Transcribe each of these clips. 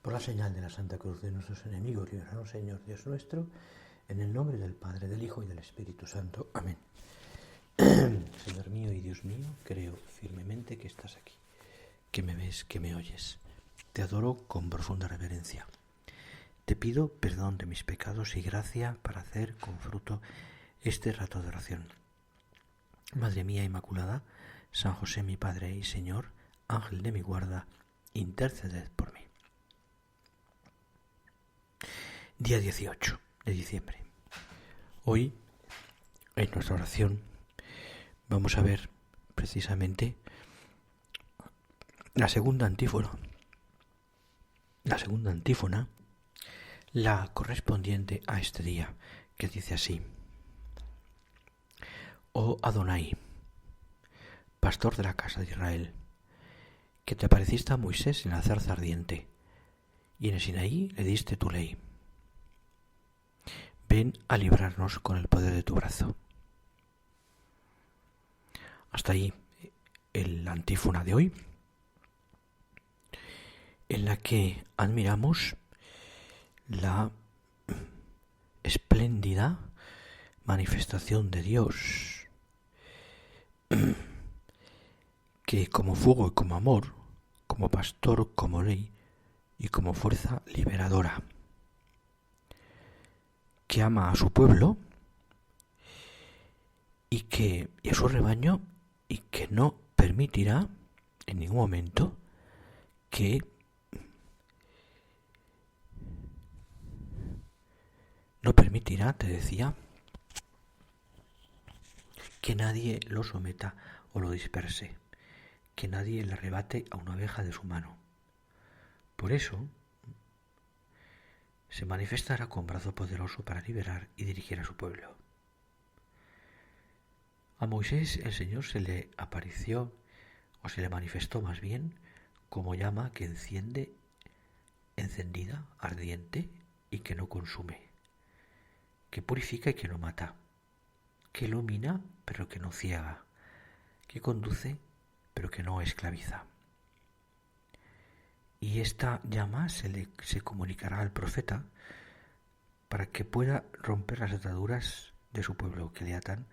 Por la señal de la Santa Cruz de nuestros enemigos, líbranos, Señor Dios nuestro, en el nombre del Padre, del Hijo y del Espíritu Santo. Amén. Señor mío y Dios mío, creo firmemente que estás aquí, que me ves, que me oyes. Te adoro con profunda reverencia. Te pido perdón de mis pecados y gracia para hacer con fruto este rato de oración. Madre mía Inmaculada, San José mi Padre y Señor, Ángel de mi guarda, interceded por mí. Día 18 de diciembre. Hoy, en nuestra oración, vamos a ver precisamente la segunda antífona. La correspondiente a este día, que dice así: Oh Adonai, pastor de la casa de Israel, que te apareciste a Moisés en la zarza ardiente, y en el Sinaí le diste tu ley. Ven a librarnos con el poder de tu brazo. Hasta ahí la antífona de hoy, en la que admiramos la espléndida manifestación de Dios, que como fuego y como amor, como pastor, como ley y como fuerza liberadora, que ama a su pueblo y a su rebaño, y que no permitirá en ningún momento que te decía, que nadie lo someta o lo disperse, que nadie le arrebate a una oveja de su mano. Por eso se manifestará con brazo poderoso para liberar y dirigir a su pueblo. A Moisés el Señor se le apareció, o se le manifestó más bien, como llama que enciende, encendida, ardiente, y que no consume, que purifica y que no mata, que ilumina pero que no ciega, que conduce pero que no esclaviza. Y esta llama se comunicará al profeta para que pueda romper las ataduras de su pueblo que le atan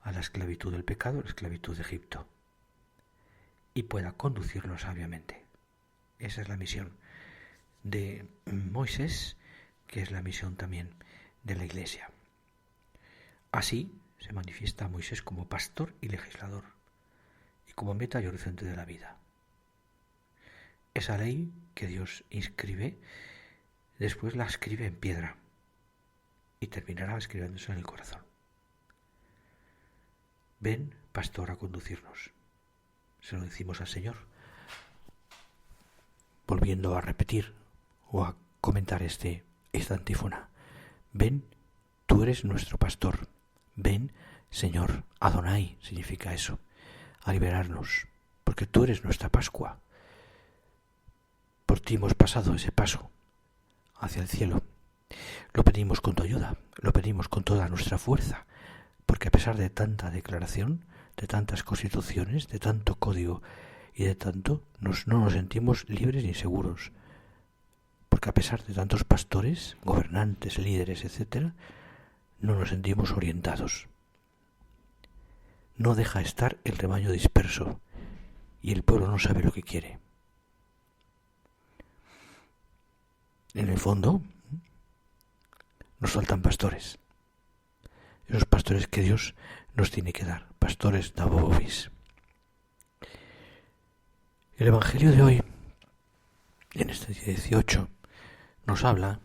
a la esclavitud del pecado, la esclavitud de Egipto, y pueda conducirlo sabiamente. Esa es la misión de Moisés, que es la misión también de la Iglesia. Así se manifiesta Moisés como pastor y legislador, y como meta y horizonte de la vida. Esa ley que Dios inscribe, después la escribe en piedra, y terminará escribiéndose en el corazón. Ven, pastor, a conducirnos. Se lo decimos al Señor, volviendo a repetir o a comentar esta antífona. Ven, tú eres nuestro pastor. Ven, Señor, Adonai significa eso, a liberarnos, porque tú eres nuestra Pascua. Por ti hemos pasado ese paso hacia el cielo. Lo pedimos con tu ayuda, lo pedimos con toda nuestra fuerza, porque a pesar de tanta declaración, de tantas constituciones, de tanto código y de tanto, no nos sentimos libres ni seguros, porque a pesar de tantos pastores, gobernantes, líderes, etc., no nos sentimos orientados. No deja estar el rebaño disperso y el pueblo no sabe lo que quiere. En el fondo, nos faltan pastores. Esos pastores que Dios nos tiene que dar, pastores dabobis. El Evangelio de hoy, en este día 18, nos habla,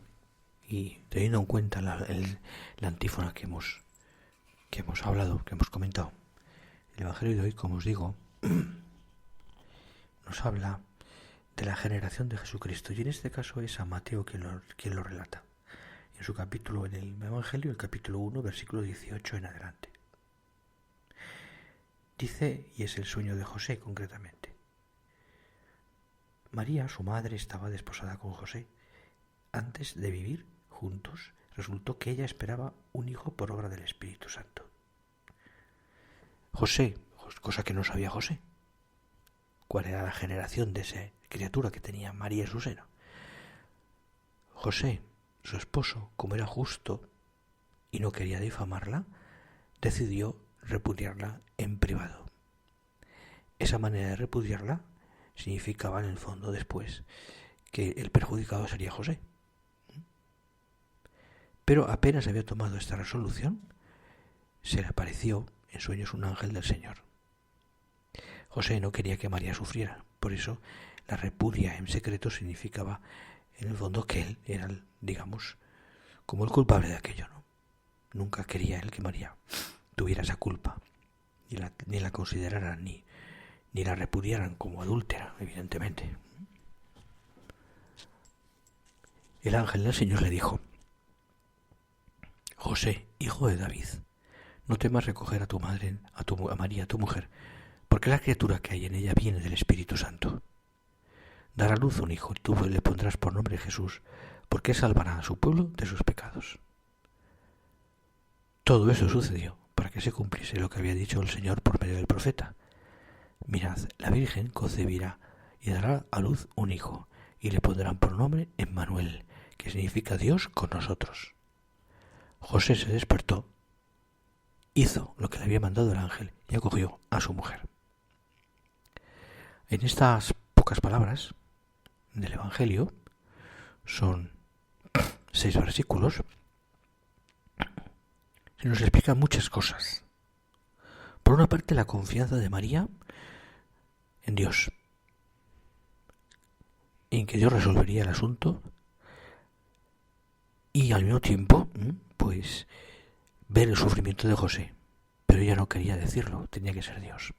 y teniendo en cuenta la antífona que hemos hablado, que hemos comentado, el Evangelio de hoy, como os digo, nos habla de la generación de Jesucristo, y en este caso es San Mateo quien lo relata. En su capítulo, en el Evangelio, el capítulo 1, versículo 18 en adelante. Dice, y es el sueño de José concretamente: María, su madre, estaba desposada con José. Antes de vivir juntos, resultó que ella esperaba un hijo por obra del Espíritu Santo. José, cosa que no sabía José, cuál era la generación de esa criatura que tenía María en su seno. José, su esposo, como era justo y no quería difamarla, decidió repudiarla en privado. Esa manera de repudiarla significaba en el fondo después que el perjudicado sería José. Pero apenas había tomado esta resolución, se le apareció en sueños un ángel del Señor. José no quería que María sufriera, por eso la repudia en secreto significaba en el fondo que él era, digamos, como el culpable de aquello, ¿no? Nunca quería él que María tuviera esa culpa, ni la consideraran, ni la repudiaran como adúltera, evidentemente. El ángel del Señor le dijo: José, hijo de David, no temas recoger a tu madre, a María, tu mujer, porque la criatura que hay en ella viene del Espíritu Santo. Dará a luz un hijo, y tú le pondrás por nombre Jesús, porque salvará a su pueblo de sus pecados. Todo eso sucedió para que se cumpliese lo que había dicho el Señor por medio del profeta. Mirad, la Virgen concebirá y dará a luz un hijo, y le pondrán por nombre Emmanuel, que significa Dios con nosotros. José se despertó, hizo lo que le había mandado el ángel y acogió a su mujer. En estas pocas palabras del Evangelio, son 6 versículos, se nos explican muchas cosas. Por una parte, la confianza de María en Dios, en que Dios resolvería el asunto, y al mismo tiempo, pues, ver el sufrimiento de José, pero ella no quería decirlo, tenía que ser Dios.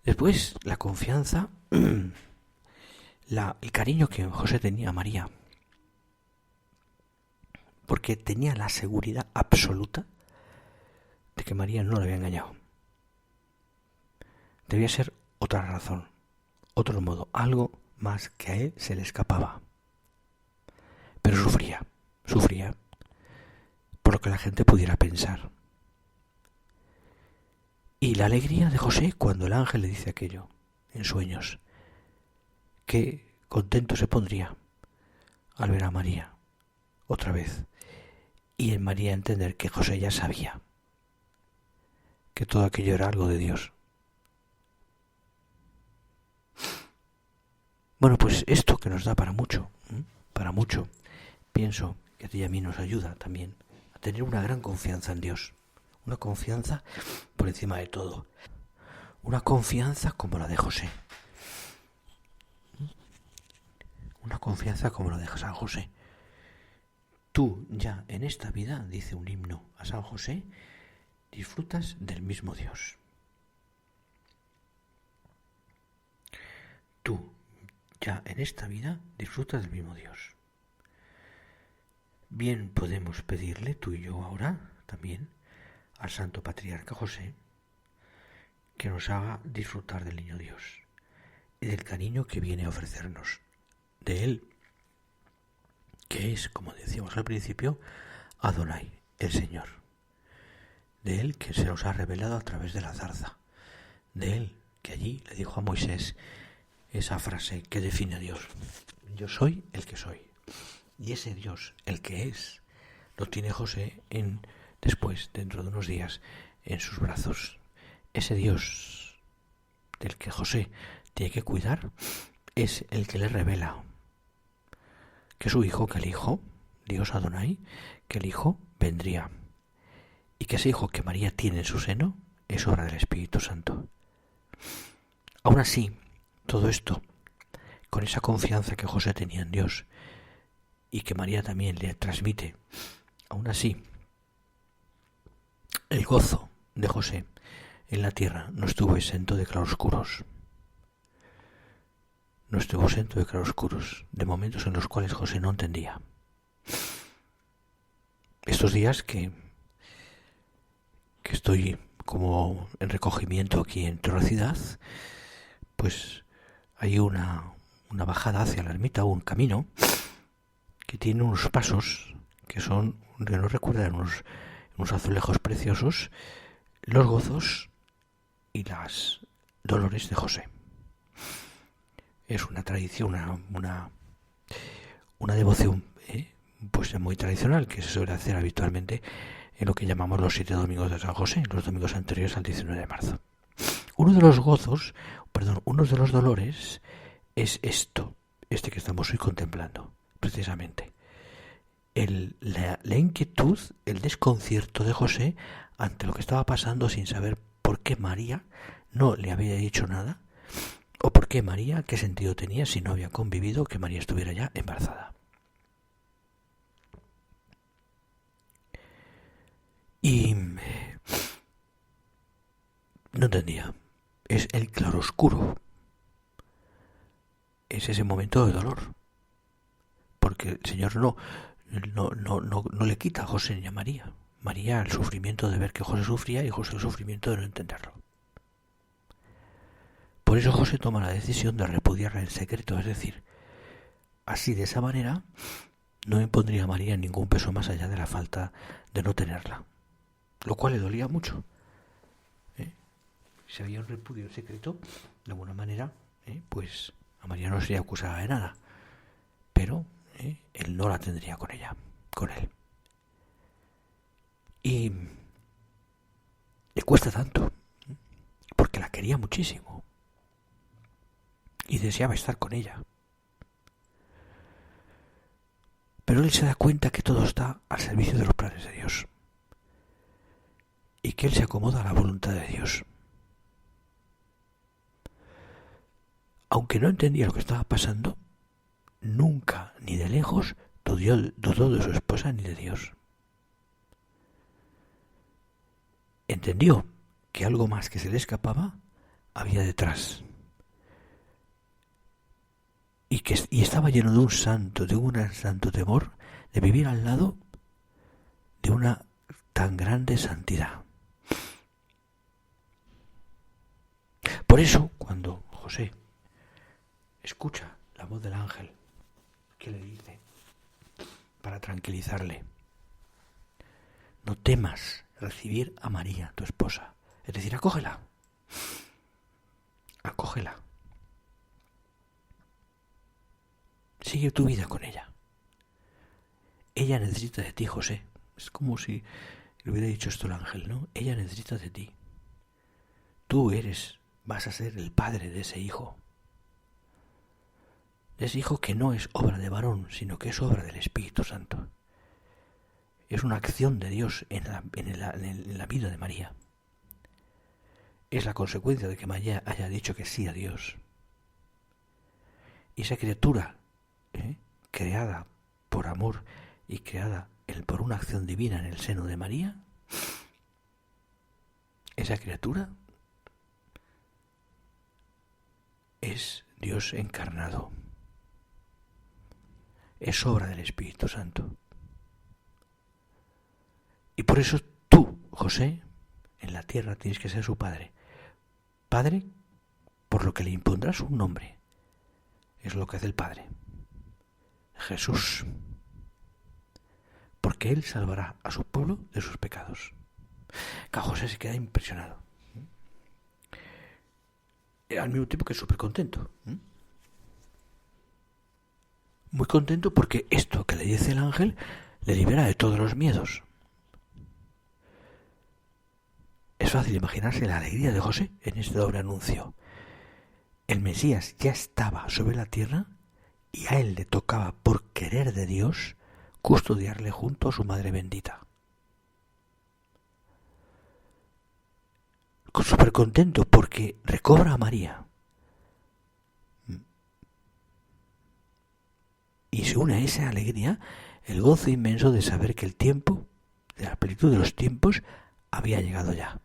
Después, la confianza, el cariño que José tenía a María, porque tenía la seguridad absoluta de que María no le había engañado. Debía ser otra razón, otro modo, algo más que a él se le escapaba. Pero sufría por lo que la gente pudiera pensar. Y la alegría de José cuando el ángel le dice aquello en sueños, qué contento se pondría al ver a María otra vez, y en María entender que José ya sabía que todo aquello era algo de Dios. Bueno, pues esto que nos da para mucho, pienso que a ti y a mí nos ayuda también a tener una gran confianza en Dios, una confianza por encima de todo, una confianza como la de José, una confianza como la de San José. Tú ya en esta vida, dice un himno a San José, disfrutas del mismo Dios. Tú ya en esta vida disfrutas del mismo Dios. Bien podemos pedirle tú y yo ahora también al Santo Patriarca José que nos haga disfrutar del Niño Dios y del cariño que viene a ofrecernos de Él, que es, como decíamos al principio, Adonai, el Señor. De Él que se nos ha revelado a través de la zarza. De Él que allí le dijo a Moisés esa frase que define a Dios: yo soy el que soy. Y ese Dios, el que es, lo tiene José después, dentro de unos días, en sus brazos. Ese Dios del que José tiene que cuidar es el que le revela que su hijo, que el Hijo, Dios Adonai, que el Hijo vendría. Y que ese Hijo que María tiene en su seno es obra del Espíritu Santo. Aún así, todo esto, con esa confianza que José tenía en Dios y que María también le transmite, aún así, el gozo de José en la tierra no estuvo exento de claroscuros. No estuvo exento de claroscuros, de momentos en los cuales José no entendía. Estos días que estoy como en recogimiento aquí en Torrecidad, pues hay una bajada hacia la ermita, un camino que tiene unos pasos que nos recuerdan unos azulejos preciosos, los gozos y las dolores de José. Es una tradición, una devoción pues muy tradicional que se suele hacer habitualmente en lo que llamamos los 7 domingos de San José, los domingos anteriores al 19 de marzo. Uno de los dolores es este que estamos hoy contemplando, precisamente. La inquietud, el desconcierto de José ante lo que estaba pasando sin saber por qué María no le había dicho nada, o por qué María, qué sentido tenía si no había convivido que María estuviera ya embarazada. Y no entendía. Es el claroscuro. Es ese momento de dolor. Porque el Señor no le quita a José ni a María. María el sufrimiento de ver que José sufría y José el sufrimiento de no entenderlo. Por eso José toma la decisión de repudiarla en secreto, es decir, así de esa manera no impondría a María ningún peso más allá de la falta de no tenerla, lo cual le dolía mucho. Si había un repudio en secreto, de alguna manera, pues a María no sería acusada de nada, pero él no la tendría con él. Y le cuesta tanto, porque la quería muchísimo y deseaba estar con ella. Pero él se da cuenta que todo está al servicio de los planes de Dios y que él se acomoda a la voluntad de Dios. Aunque no entendía lo que estaba pasando, nunca, ni de lejos, dudó de su esposa ni de Dios. Entendió que algo más que se le escapaba había detrás. Y estaba lleno de un santo temor de vivir al lado de una tan grande santidad. Por eso, cuando José escucha la voz del ángel, ¿qué le dice? Para tranquilizarle: no temas recibir a María, tu esposa. Es decir, acógela. Sigue tu vida con ella. Ella necesita de ti, José. Es como si le hubiera dicho esto el ángel, ¿no? Ella necesita de ti. Tú vas a ser el padre de ese hijo. De ese hijo que no es obra de varón, sino que es obra del Espíritu Santo. Es una acción de Dios en la vida de María. Es la consecuencia de que María haya dicho que sí a Dios. Y esa criatura, creada por amor y creada por una acción divina en el seno de María, esa criatura es Dios encarnado. Es obra del Espíritu Santo. Y por eso tú, José, en la tierra tienes que ser su padre. Padre, por lo que le impondrás un nombre. Es lo que hace el Padre. Jesús. Porque Él salvará a su pueblo de sus pecados. Que José se queda impresionado. Al mismo tiempo que súper contento. Muy contento porque esto que le dice el ángel le libera de todos los miedos. Es fácil imaginarse la alegría de José en este doble anuncio. El Mesías ya estaba sobre la tierra y a él le tocaba, por querer de Dios, custodiarle junto a su madre bendita. Súper contento porque recobra a María. Y se une a esa alegría el gozo inmenso de saber que el tiempo, de la plenitud de los tiempos, había llegado ya.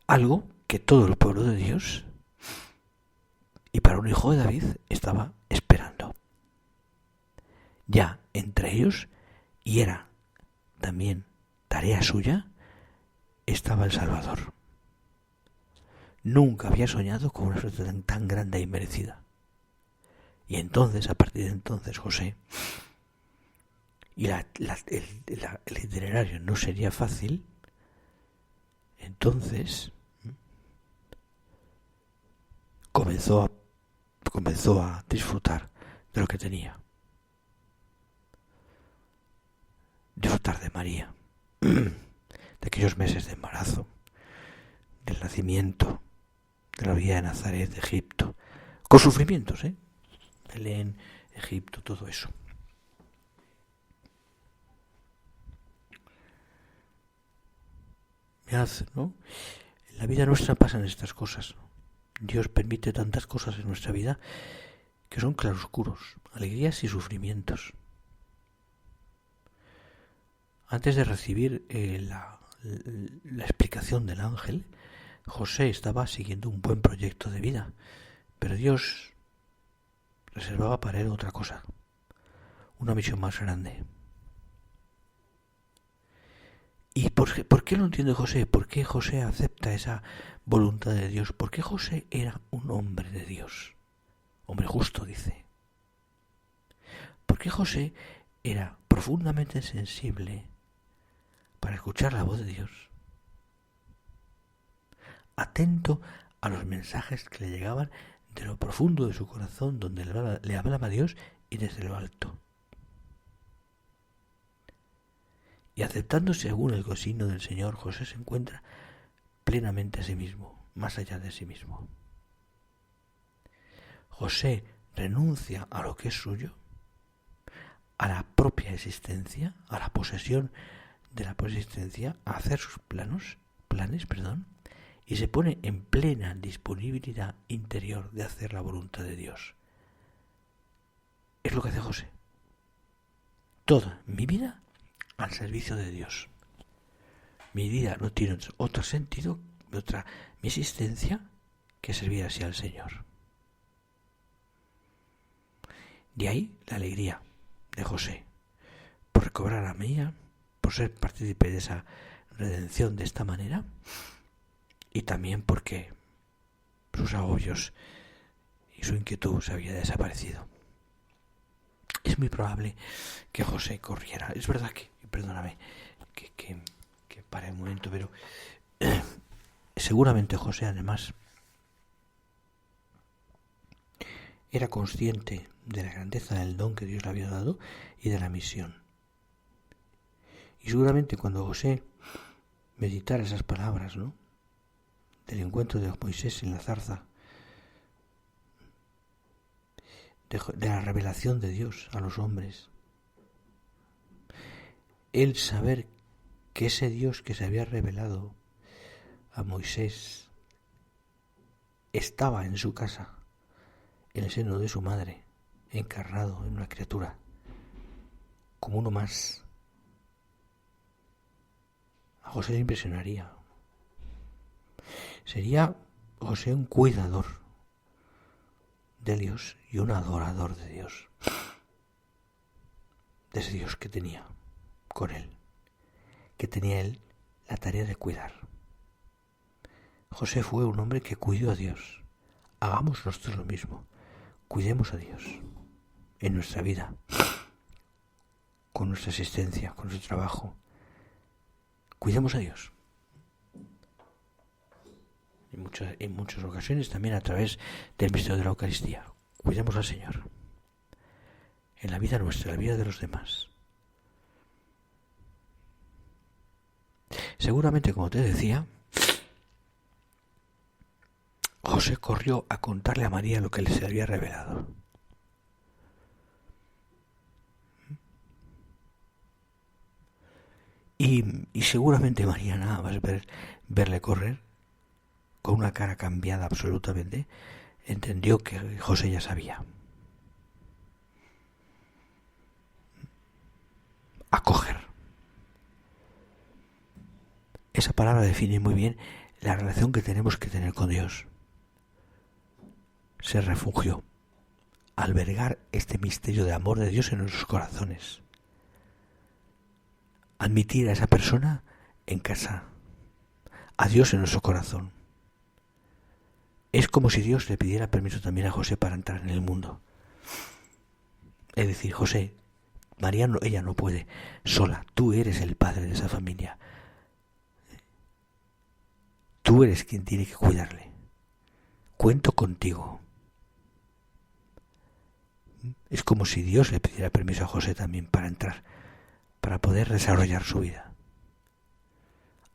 Algo que todo el pueblo de Dios, y para un hijo de David, estaba esperando. Ya entre ellos, y era también tarea suya, estaba el Salvador. Nunca había soñado con una suerte tan grande y merecida. Y entonces, a partir de entonces, José, y el itinerario no sería fácil, entonces comenzó a disfrutar de lo que tenía. Disfrutar de María, de aquellos meses de embarazo, del nacimiento, de la vida de Nazaret, de Egipto, con sufrimientos, Belén, Egipto, todo eso. Mirad, ¿no? En la vida nuestra pasan estas cosas. Dios permite tantas cosas en nuestra vida que son claroscuros, alegrías y sufrimientos. Antes de recibir la explicación del ángel, José estaba siguiendo un buen proyecto de vida, pero Dios reservaba para él otra cosa, una misión más grande. ¿Y por qué lo entiende José? ¿Por qué José acepta esa voluntad de Dios? ¿Por qué José era un hombre de Dios? Hombre justo, dice. ¿Por qué José era profundamente sensible para escuchar la voz de Dios? Atento a los mensajes que le llegaban de lo profundo de su corazón, donde le hablaba Dios y desde lo alto. Y aceptando según el consigno del Señor, José se encuentra plenamente a sí mismo, más allá de sí mismo. José renuncia a lo que es suyo, a la propia existencia, a la posesión de la propia existencia, a hacer sus planes, y se pone en plena disponibilidad interior de hacer la voluntad de Dios. Es lo que hace José. Toda mi vida al servicio de Dios. Mi vida no tiene otro sentido, mi existencia, que servir así al Señor. De ahí la alegría de José por recobrar a María, por ser partícipe de esa redención de esta manera, y también porque sus agobios y su inquietud se había desaparecido. Es muy probable que José corriera. Es verdad que, perdóname, que pare un momento, pero seguramente José además era consciente de la grandeza del don que Dios le había dado y de la misión. Y seguramente cuando José meditara esas palabras, ¿no?, del encuentro de Moisés en la zarza, de la revelación de Dios a los hombres, el saber que ese Dios que se había revelado a Moisés estaba en su casa, en el seno de su madre, encarnado en una criatura, como uno más, a José le impresionaría. Sería José un cuidador de Dios y un adorador de Dios, de ese Dios que tenía con él, que tenía él la tarea de cuidar. José fue un hombre que cuidó a Dios. Hagamos nosotros lo mismo. Cuidemos a Dios en nuestra vida, con nuestra existencia, con nuestro trabajo. Cuidemos a Dios. En muchas ocasiones también a través del misterio de la Eucaristía. Cuidemos al Señor en la vida nuestra, en la vida de los demás. Seguramente, como te decía, José corrió a contarle a María lo que le se había revelado. Y seguramente María, nada más verle correr, con una cara cambiada absolutamente, entendió que José ya sabía. Acoger. Esa palabra define muy bien la relación que tenemos que tener con Dios. Ser refugio, albergar este misterio de amor de Dios en nuestros corazones. Admitir a esa persona en casa, a Dios en nuestro corazón. Es como si Dios le pidiera permiso también a José para entrar en el mundo. Es decir, José, María ella no puede sola, tú eres el padre de esa familia. Tú eres quien tiene que cuidarle. Cuento contigo. Es como si Dios le pidiera permiso a José también para entrar, para poder desarrollar su vida.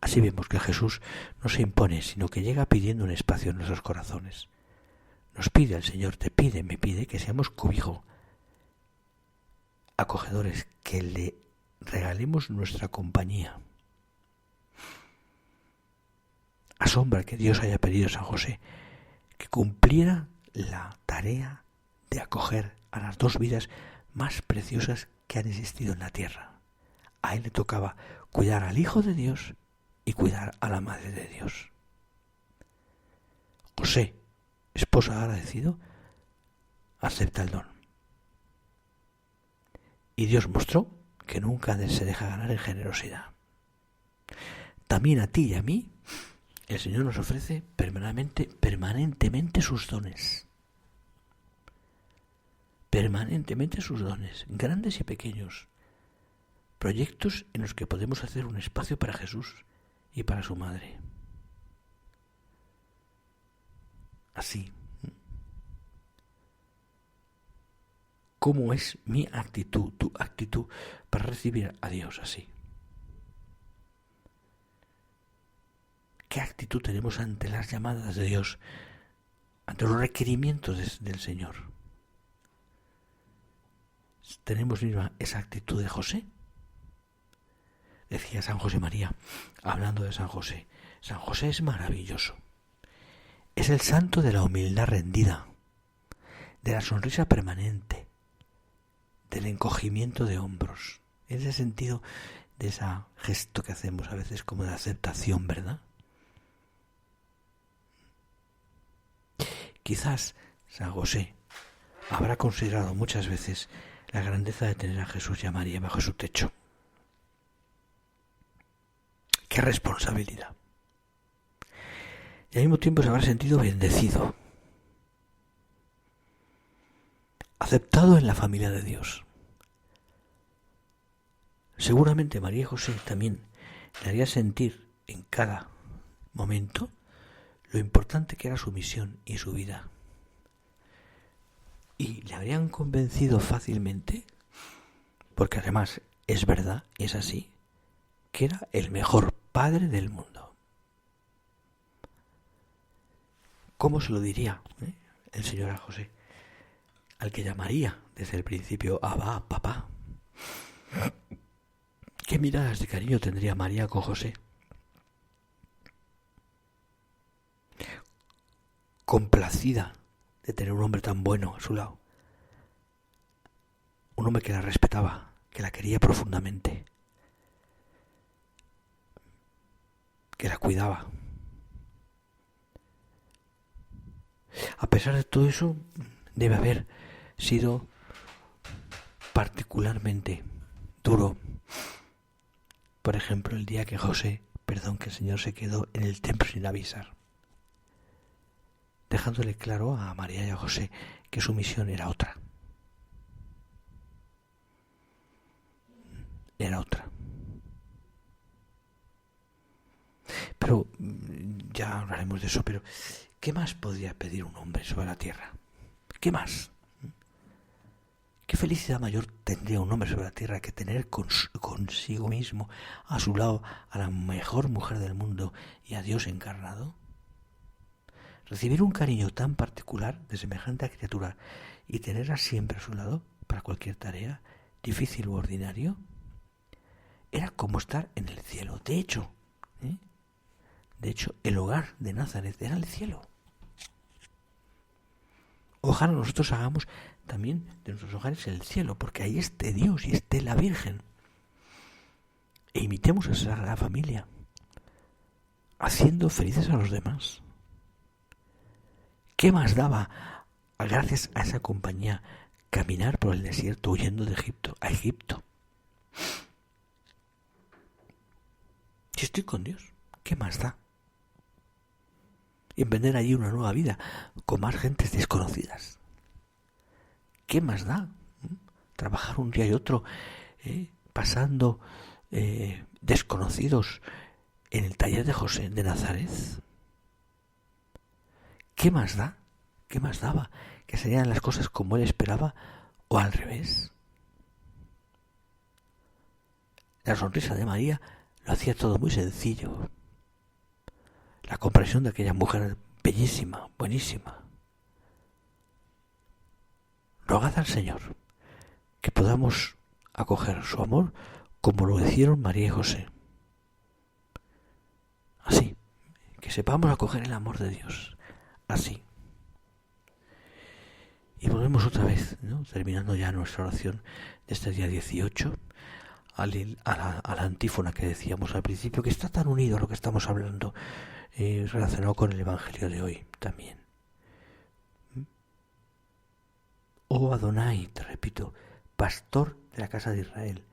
Así vemos que Jesús no se impone, sino que llega pidiendo un espacio en nuestros corazones. Nos pide el Señor, me pide que seamos cobijo, acogedores, que le regalemos nuestra compañía. Asombra que Dios haya pedido a San José que cumpliera la tarea de acoger a las dos vidas más preciosas que han existido en la tierra. A él le tocaba cuidar al Hijo de Dios y cuidar a la Madre de Dios. José, esposo agradecido, acepta el don. Y Dios mostró que nunca se deja ganar en generosidad. También a ti y a mí, el Señor nos ofrece permanentemente sus dones. Permanentemente sus dones, grandes y pequeños. Proyectos en los que podemos hacer un espacio para Jesús y para su Madre. Así. ¿Cómo es mi actitud, tu actitud para recibir a Dios así? ¿Qué actitud tenemos ante las llamadas de Dios, ante los requerimientos del Señor? ¿Tenemos misma esa actitud de José? Decía San José María, hablando de San José es maravilloso. Es el santo de la humildad rendida, de la sonrisa permanente, del encogimiento de hombros. En ese sentido, de ese gesto que hacemos a veces como de aceptación, ¿verdad? Quizás San José habrá considerado muchas veces la grandeza de tener a Jesús y a María bajo su techo. ¡Qué responsabilidad! Y al mismo tiempo se habrá sentido bendecido, aceptado en la familia de Dios. Seguramente María y José también le haría sentir en cada momento lo importante que era su misión y su vida. Y le habrían convencido fácilmente, porque además es verdad, es así, que era el mejor padre del mundo. ¿Cómo se lo diría el Señor a José? Al que llamaría desde el principio Abba, papá. ¿Qué miradas de cariño tendría María con José? Complacida de tener un hombre tan bueno a su lado. Un hombre que la respetaba, que la quería profundamente, que la cuidaba. A pesar de todo eso, debe haber sido particularmente duro. Por ejemplo, el día que el Señor se quedó en el templo sin avisar, dejándole claro a María y a José que su misión era otra. Era otra. Pero ya hablaremos de eso, pero ¿qué más podría pedir un hombre sobre la tierra? ¿Qué más? ¿Qué felicidad mayor tendría un hombre sobre la tierra que tener consigo mismo, a su lado, a la mejor mujer del mundo y a Dios encarnado? Recibir un cariño tan particular de semejante criatura y tenerla siempre a su lado para cualquier tarea, difícil u ordinario, era como estar en el cielo. De hecho, el hogar de Nazaret era el cielo. Ojalá nosotros hagamos también de nuestros hogares el cielo, porque ahí esté Dios y esté la Virgen. E imitemos a esa Sagrada Familia, haciendo felices a los demás. ¿Qué más daba, gracias a esa compañía, caminar por el desierto huyendo de Egipto, a Egipto? Si estoy con Dios, ¿qué más da? Y emprender allí una nueva vida con más gentes desconocidas. ¿Qué más da? Trabajar un día y otro pasando desconocidos en el taller de José de Nazaret. ¿Qué más da? ¿Qué más daba? Que serían las cosas como él esperaba o al revés. La sonrisa de María lo hacía todo muy sencillo. La comprensión de aquella mujer bellísima, buenísima. Rogad al Señor que podamos acoger su amor como lo hicieron María y José. Así, que sepamos acoger el amor de Dios. Así. Y volvemos otra vez, ¿no? Terminando ya nuestra oración de este día 18, a la antífona que decíamos al principio, que está tan unido a lo que estamos hablando, relacionado con el Evangelio de hoy también. Oh Adonai, te repito, pastor de la casa de Israel,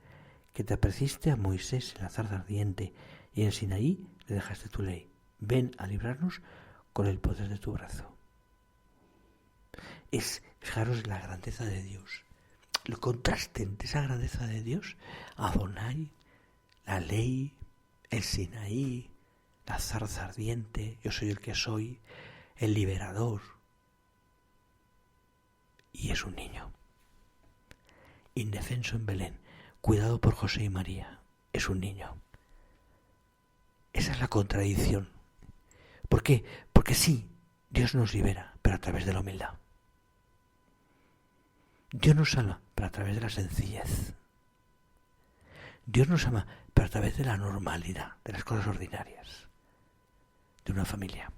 que te apareciste a Moisés en la zarza ardiente y en Sinaí le dejaste tu ley. Ven a librarnos con el poder de tu brazo. Fijaros la grandeza de Dios. El contraste entre esa grandeza de Dios, Adonai, la ley, el Sinaí, la zarza ardiente, yo soy el que soy, el liberador. Y es un niño, indefenso en Belén, cuidado por José y María. Es un niño. Esa es la contradicción. ¿Por qué? Porque sí, Dios nos libera, pero a través de la humildad. Dios nos ama, pero a través de la sencillez. Dios nos ama, pero a través de la normalidad, de las cosas ordinarias. De una familia,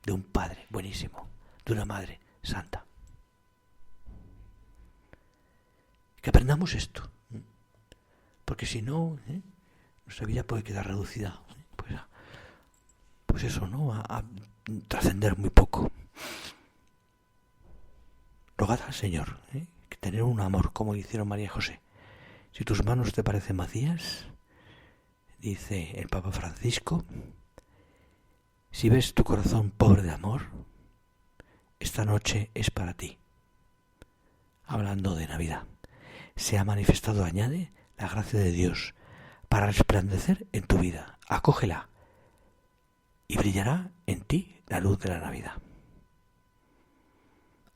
de un padre buenísimo, de una madre santa. Que aprendamos esto, porque si no, nuestra vida puede quedar reducida, pues eso, ¿no? A trascender muy poco. Rogad al Señor, que tener un amor como hicieron María y José. Si tus manos te parecen vacías, dice el Papa Francisco, si ves tu corazón pobre de amor, esta noche es para ti. Hablando de Navidad. Se ha manifestado, añade, la gracia de Dios para resplandecer en tu vida. Acógela y brillará en ti la luz de la Navidad.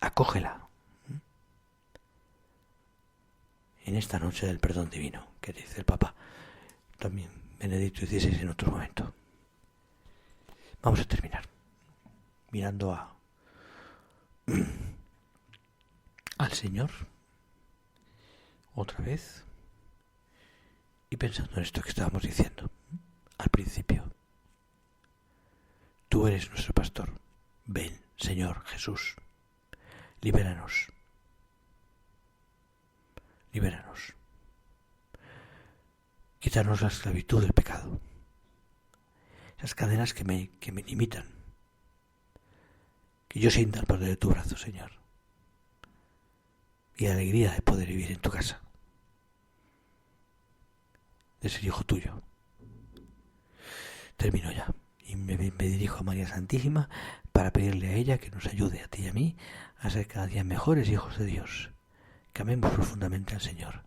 Acógela en esta noche del perdón divino, que dice el Papa, también Benedicto XVI en otro momento. Vamos a terminar mirando al Señor otra vez y pensando en esto que estábamos diciendo al principio. Tú eres nuestro pastor. Ven, Señor Jesús, libéranos. Libéranos. Quítanos la esclavitud del pecado. Esas cadenas que me limitan. Que yo sienta el poder de tu brazo, Señor. Y la alegría de poder vivir en tu casa. De ser hijo tuyo. Termino ya. Y me dirijo a María Santísima para pedirle a ella que nos ayude a ti y a mí a ser cada día mejores hijos de Dios. Que amemos profundamente al Señor.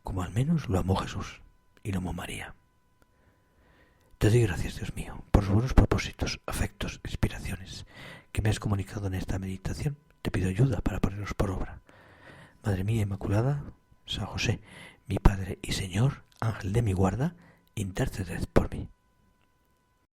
Como al menos lo amó Jesús y lo amó María. Te doy gracias, Dios mío, por los buenos propósitos, afectos, inspiraciones que me has comunicado en esta meditación. Te pido ayuda para ponerlos por obra. Madre mía Inmaculada, San José, mi Padre y Señor, ángel de mi guarda, interceded por mí.